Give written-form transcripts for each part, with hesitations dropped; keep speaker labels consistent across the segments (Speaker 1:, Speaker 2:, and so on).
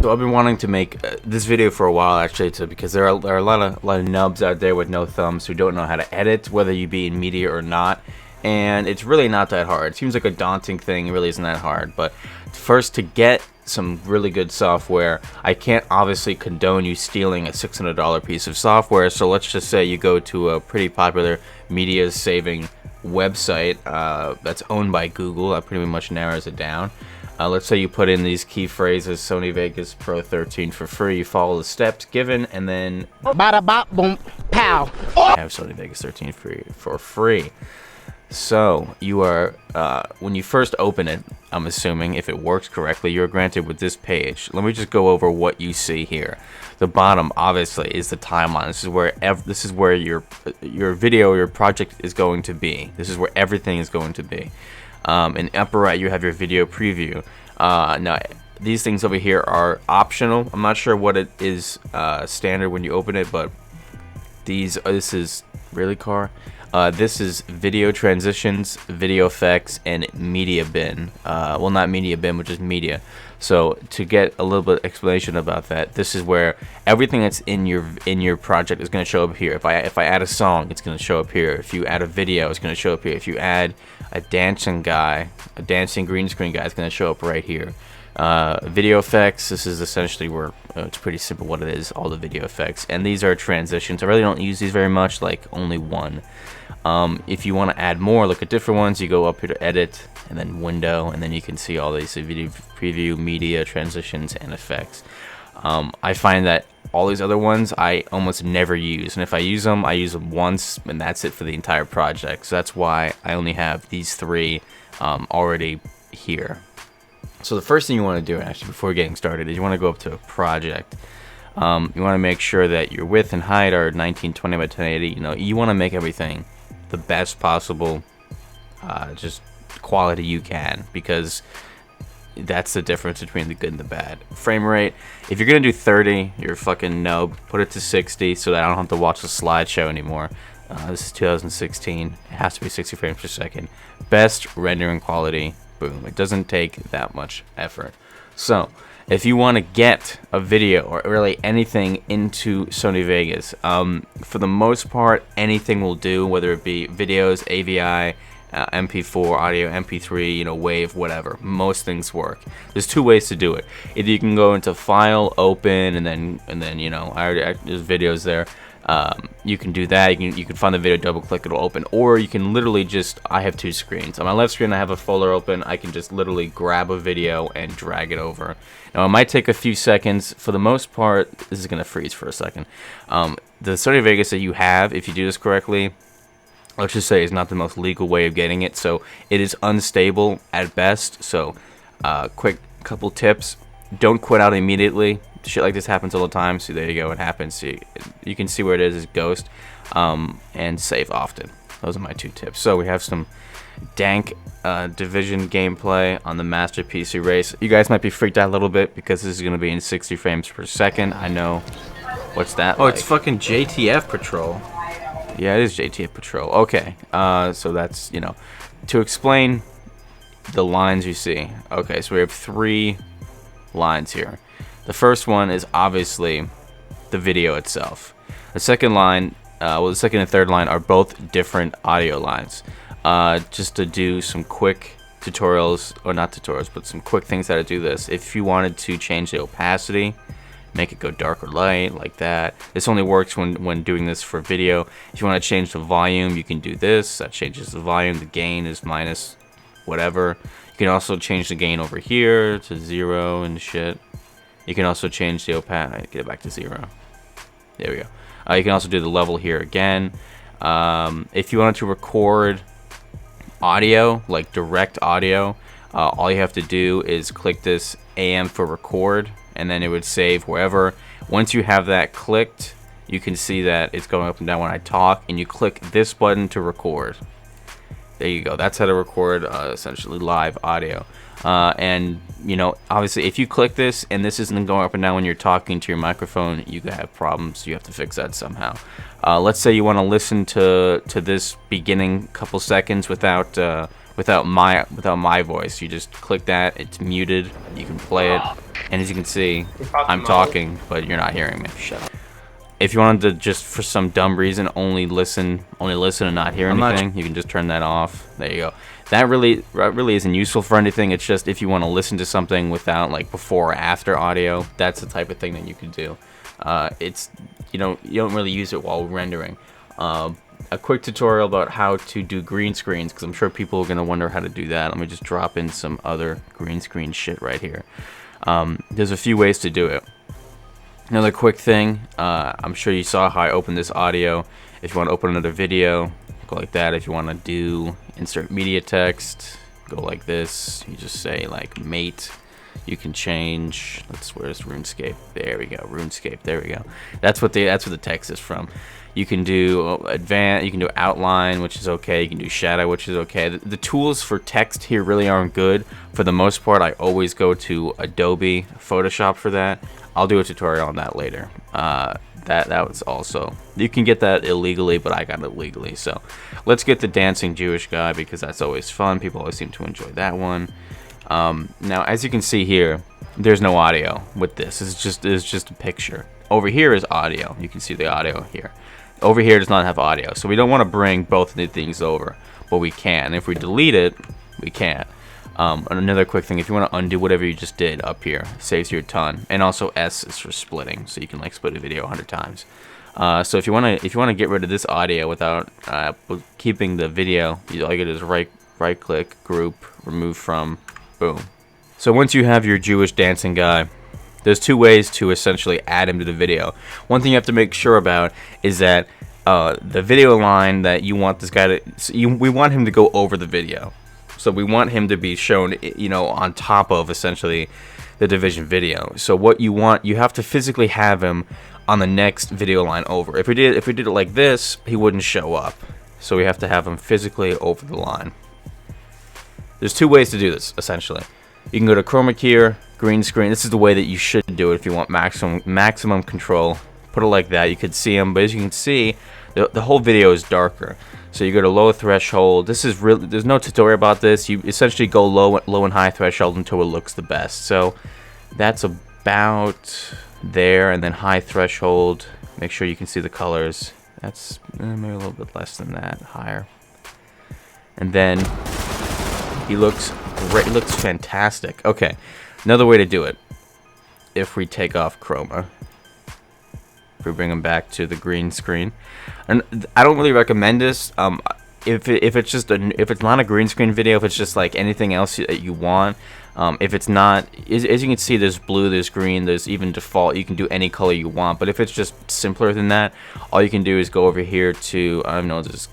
Speaker 1: So I've been wanting to make this video for a while, actually, because there are a lot of nubs out there with no thumbs who don't know how to edit, whether you be in media or not. And it's really not that hard. It seems like a daunting thing. It really isn't that hard. But first, to get some really good software, I can't obviously condone you stealing a $600 piece of software. So let's just say you go to a pretty popular media saving website that's owned by Google. That pretty much narrows it down. Let's say you put in these key phrases: Sony Vegas Pro 13 for free. You follow the steps given, and then
Speaker 2: bada bop boom pow.
Speaker 1: Have Sony Vegas 13 for free. So you are when you first open it, I'm assuming if it works correctly, you're granted with this page. Let me just go over what you see here. The bottom obviously is the timeline. This is where your video, your project is going to be. This is where everything is going to be. In the upper right, you have your video preview. Now, these things over here are optional. I'm not sure what it is standard when you open it, but this is really car. This is video transitions, video effects, and media bin. Well, not media bin, but just media. So to get a little bit of explanation about that, this is where everything that's in your project is going to show up here. If I add a song, it's going to show up here. If you add a video, it's going to show up here. If you add a dancing green screen guy, it's going to show up right here. Video effects, this is essentially where it's pretty simple what it is, all the video effects. And these are transitions. I really don't use these very much, like only one. If you want to add more, look at different ones, you go up here to edit and then window, and then you can see all these video preview, media, transitions, and effects. I find that all these other ones I almost never use, and if I use them once, and that's it for the entire project. So that's why I only have these three already here. So the first thing you want to do, actually, before getting started, is you want to go up to a project. You want to make sure that your width and height are 1920 by 1080. You want to make everything the best possible just quality you can, because that's the difference between the good and the bad. Frame rate, if you're gonna do 30, you're a fucking nub. Put it to 60 so that I don't have to watch the slideshow anymore. This is 2016. It has to be 60 frames per second. Best rendering quality. Boom. It doesn't take that much effort. So if you want to get a video or really anything into Sony Vegas, for the most part, anything will do, whether it be videos, AVI, MP4, audio, MP3, WAV, whatever. Most things work. There's two ways to do it. Either you can go into File, Open, and then there's videos there. You can do that. You can find the video, double click, it'll open, or you can literally just, I have two screens. On my left screen I have a folder open. I can just literally grab a video and drag it over. Now it might take a few seconds. For the most part, this is gonna freeze for a second. The Sony Vegas that you have, if you do this correctly, let's just say, is not the most legal way of getting it, so it is unstable at best. So quick couple tips: don't quit out immediately. Shit like this happens all the time. So there you go, it happens. So you can see where it is ghost, and save often. Those are my two tips. So we have some dank Division gameplay on the Master PC Race. You guys might be freaked out a little bit because this is going to be in 60 frames per second. I know. What's that?
Speaker 3: Oh, like? It's fucking JTF Patrol.
Speaker 1: Yeah, it is JTF Patrol. Okay, so that's, to explain the lines you see. Okay, so we have three lines here. The first one is obviously the video itself. The second line, the second and third line are both different audio lines. Just to do some quick tutorials, or not tutorials, but some quick things how to do this. If you wanted to change the opacity, make it go dark or light, like that. This only works when doing this for video. If you want to change the volume, you can do this. That changes the volume. The gain is minus whatever. You can also change the gain over here to 0 and shit. You can also change the opacity. Get it back to 0. There we go. You can also do the level here again. If you wanted to record audio, like direct audio, all you have to do is click this AM for record, and then it would save wherever. Once you have that clicked, you can see that it's going up and down when I talk, and you click this button to record. There you go. That's how to record essentially live audio. And obviously if you click this and this isn't going up and down when you're talking to your microphone, you could have problems. You have to fix that somehow. Let's say you want to listen to this beginning couple seconds without my voice. You just click that. It's muted. You can play it. And as you can see, I'm talking, but you're not hearing me. Shut up. If you wanted to just for some dumb reason only listen and not hear anything, you can just turn that off. There you go. That really isn't useful for anything. It's just if you want to listen to something without like before or after audio, that's the type of thing that you can do. It's you don't really use it while rendering. A quick tutorial about how to do green screens, because I'm sure people are gonna wonder how to do that. Let me just drop in some other green screen shit right here. There's a few ways to do it. Another quick thing, I'm sure you saw how I opened this audio. If you want to open another video, go like that. If you want to do insert media text, go like this. You just say like mate. You can change. Where's RuneScape? There we go. RuneScape. There we go. That's what the text is from. You can do advanced. You can do outline, which is okay. You can do shadow, which is okay. The tools for text here really aren't good. For the most part, I always go to Adobe Photoshop for that. I'll do a tutorial on that later. That was also, you can get that illegally, but I got it legally. So let's get the dancing Jewish guy, because that's always fun. People always seem to enjoy that one. Now, as you can see here, there's no audio with this. It's just a picture. Over here is audio. You can see the audio here. Over here does not have audio, so we don't want to bring both of the things over, but we can. If we delete it, we can't. Another quick thing, if you want to undo whatever you just did up here, saves you a ton. And also S is for splitting, so you can like split a video 100 times. So if you want to get rid of this audio without keeping the video, all you do is right click, group, remove from, boom. So once you have your Jewish dancing guy, there's two ways to essentially add him to the video. One thing you have to make sure about is that the video line that you want this guy to, we want him to go over the video. So we want him to be shown, on top of essentially the Division video. So what you want, you have to physically have him on the next video line over. If we did it like this, he wouldn't show up. So we have to have him physically over the line. There's two ways to do this essentially. You can go to chroma key, green screen. This is the way that you should do it if you want maximum control. Put it like that. You could see him, but as you can see, the whole video is darker. So you go to low threshold. This is really, there's no tutorial about this. You essentially go low and high threshold until it looks the best. So that's about there, and then high threshold. Make sure you can see the colors. That's maybe a little bit less than that, higher. And then he looks great. He looks fantastic. Okay, another way to do it. If we take off chroma. If we bring them back to the green screen, and I don't really recommend this. If it's not a green screen video, if it's just like anything else that you want, if it's not, as you can see, there's blue, there's green, there's even default. You can do any color you want. But if it's just simpler than that, all you can do is go over here to I don't know, just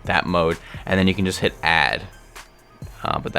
Speaker 1: that mode, and then you can just hit add. But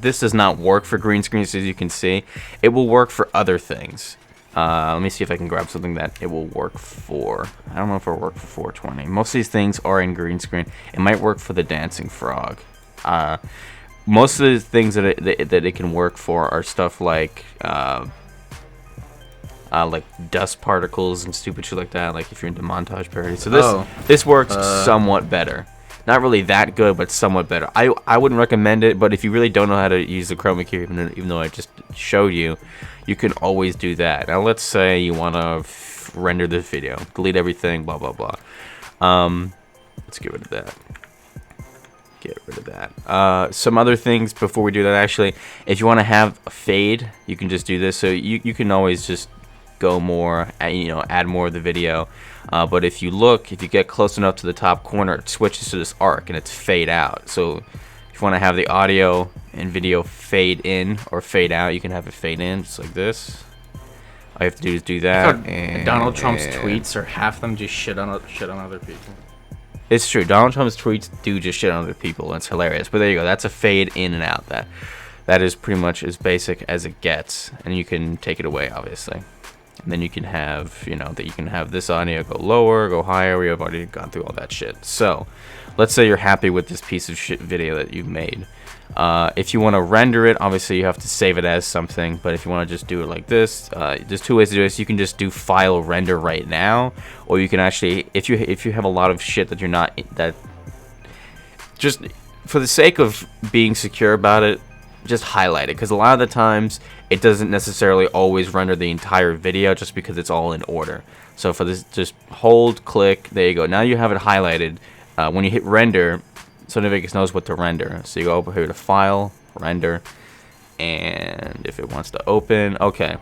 Speaker 1: this does not work for green screens, as you can see. It will work for other things. Let me see if I can grab something that it will work for. I don't know if it'll work for 420. Most of these things are in green screen. It might work for the dancing frog. Most of the things that it can work for are stuff like dust particles and stupid shit like that. Like if you're into montage parody. So this works somewhat better. Not really that good, but somewhat better. I wouldn't recommend it, but if you really don't know how to use the chroma key, even though I just showed you, you can always do that. Now let's say you want to render this video, delete everything, blah blah blah. Let's get rid of that. Some other things before we do that, actually, if you want to have a fade, you can just do this. So you can always just go more, add more of the video. But if you get close enough to the top corner, it switches to this arc and it's fade out. So if you want to have the audio and video fade in or fade out, you can have it fade in just like this. All you have to do is do that. And
Speaker 3: Donald Trump's tweets are half them just shit on other people.
Speaker 1: It's true. Donald Trump's tweets do just shit on other people. It's hilarious. But there you go. That's a fade in and out. That is pretty much as basic as it gets, and you can take it away, obviously. And then you can have, that you can have this audio go lower, go higher. We have already gone through all that shit. So, let's say you're happy with this piece of shit video that you've made. If you want to render it, obviously you have to save it as something. But if you want to just do it like this, there's two ways to do this. You can just do file render right now, or you can actually, if you have a lot of shit that you're not, that just for the sake of being secure about it, just highlight it, because a lot of the times it doesn't necessarily always render the entire video just because it's all in order. So for this, just hold, click, there you go. Now you have it highlighted. When you hit render, Sony Vegas knows what to render. So you go over here to File, Render, and if it wants to open, okay.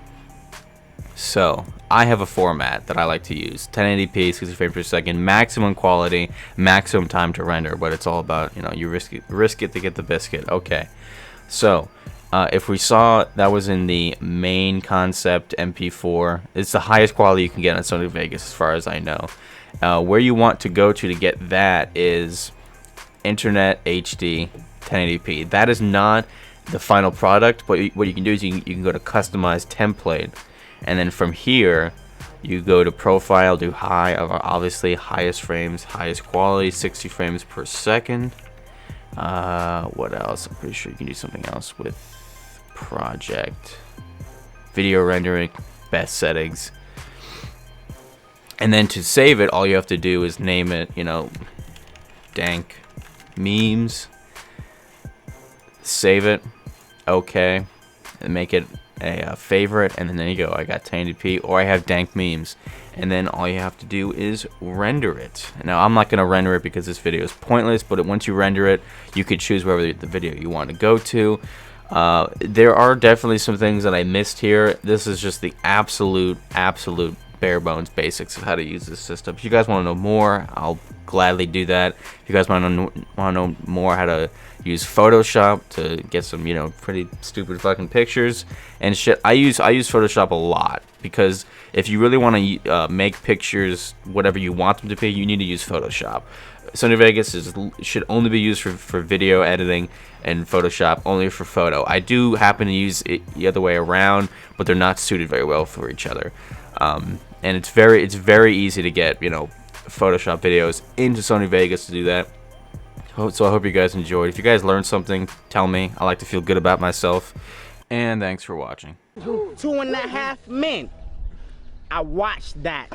Speaker 1: So I have a format that I like to use: 1080p, 60 frames per second, maximum quality, maximum time to render. But it's all about, you know, you risk it to get the biscuit. Okay. So if we saw that was in the main concept MP4, it's the highest quality you can get on Sony Vegas as far as I know. Where you want to go to get that is Internet HD 1080p. That is not the final product, but what you can do is you can go to Customize Template, and then from here you go to Profile, do high, obviously highest frames, highest quality, 60 frames per second. What else? I'm pretty sure you can do something else with project, video rendering, best settings. And then to save it, all you have to do is name it, you know, dank memes. Save it, okay, and make it a favorite, and then there you go. I got 1080p, or I have dank memes, and then all you have to do is render it. Now I'm not gonna render it because this video is pointless, but once you render it, you could choose wherever the video you want to go to. There are definitely some things that I missed here. This is just the absolute bare bones basics of how to use this system. If you guys want to know more, I'll gladly do that. If you guys want to know more how to use Photoshop to get some, you know, pretty stupid fucking pictures and shit, I use Photoshop a lot, because if you really want to make pictures whatever you want them to be, you need to use Photoshop. Sony Vegas should only be used for video editing, and Photoshop only for photo. I do happen to use it the other way around, but they're not suited very well for each other. And it's very easy to get, you know, Photoshop videos into Sony Vegas to do that. So I hope you guys enjoyed. If you guys learned something, tell me. I like to feel good about myself. And thanks for watching.
Speaker 2: 2.5 men. I watched that.